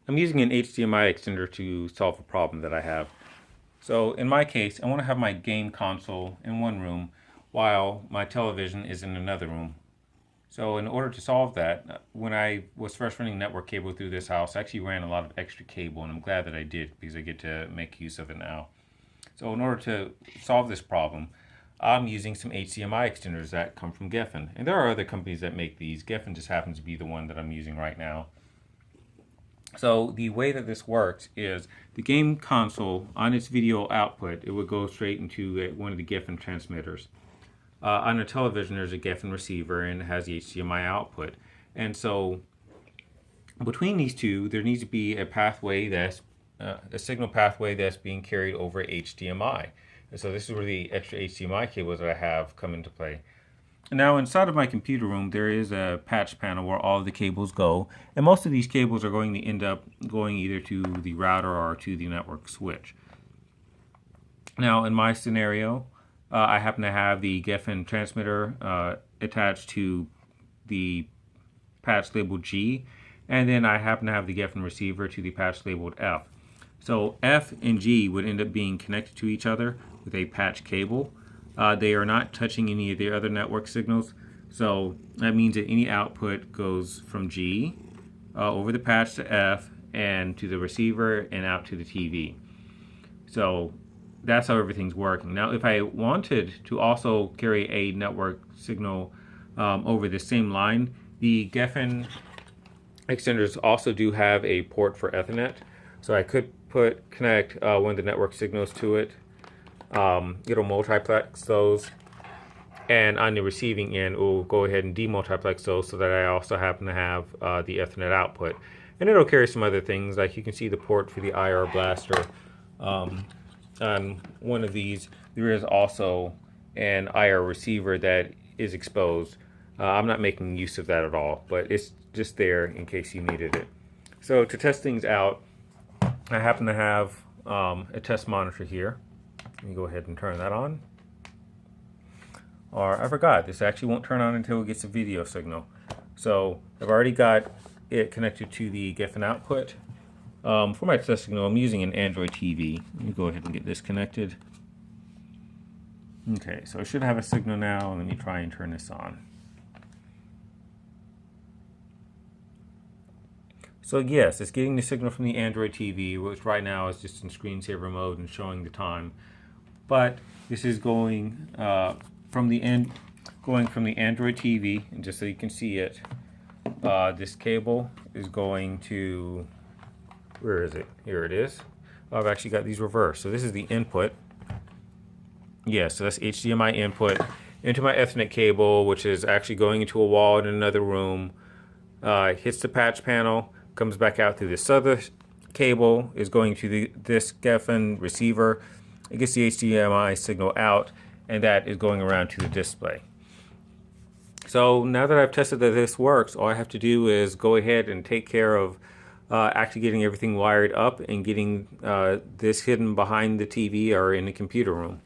I'm using an HDMI extender to solve a problem that I have. So in my case, I want to have my game console in one room while my television is in another room. So in order to solve that, when I was first running network cable through this house, I actually ran a lot of extra cable, and I'm glad that I did because I get to make use of it now. So in order to solve this problem, I'm using some HDMI extenders that come from Gefen. And there are other companies that make these. Gefen just happens to be the one that I'm using right now. So the way that this works is the game console on its video output, it would go straight into one of the Gefen transmitters. On a television, there's a Gefen receiver and it has the HDMI output. And so between these two, there needs to be a pathway that's a signal pathway that's being carried over HDMI. And so this is where the extra HDMI cables that I have come into play. Now inside of my computer room, there is a patch panel where all of the cables go. And most of these cables are going to end up going either to the router or to the network switch. Now in my scenario, I happen to have the Gefen transmitter attached to the patch labeled G, and then I happen to have the Gefen receiver to the patch labeled F. So F and G would end up being connected to each other with a patch cable. They are not touching any of the other network signals, so that means that any output goes from G over the patch to F and to the receiver and out to the TV. So that's how everything's working. Now, if I wanted to also carry a network signal over the same line, the Gefen extenders also do have a port for Ethernet. So I could connect one of the network signals to it. It'll multiplex those. And on the receiving end, it will go ahead and demultiplex those so that I also happen to have the Ethernet output. And it'll carry some other things, like you can see the port for the IR blaster. On one of these, there is also an IR receiver that is exposed. I'm not making use of that at all, but it's just there in case you needed it. So to test things out, I happen to have a test monitor here. Let me go ahead and turn that on. Or I forgot, this actually won't turn on until it gets a video signal. So I've already got it connected to the Gefen output. For my test signal, I'm using an Android TV. Let me go ahead and get this connected. Okay, so I should have a signal now. Let me try and turn this on. So yes, it's getting the signal from the Android TV, which right now is just in screensaver mode and showing the time. But this is going from the Android TV, and just so you can see it, this cable is going to, where is it? Here it is. I've actually got these reversed. So this is the input. Yeah, so that's HDMI input into my Ethernet cable, which is actually going into a wall in another room. Hits the patch panel, comes back out through this other cable, is going to this Gefen receiver. It gets the HDMI signal out, and that is going around to the display. So now that I've tested that this works, all I have to do is go ahead and take care of actually getting everything wired up and getting this hidden behind the TV or in the computer room.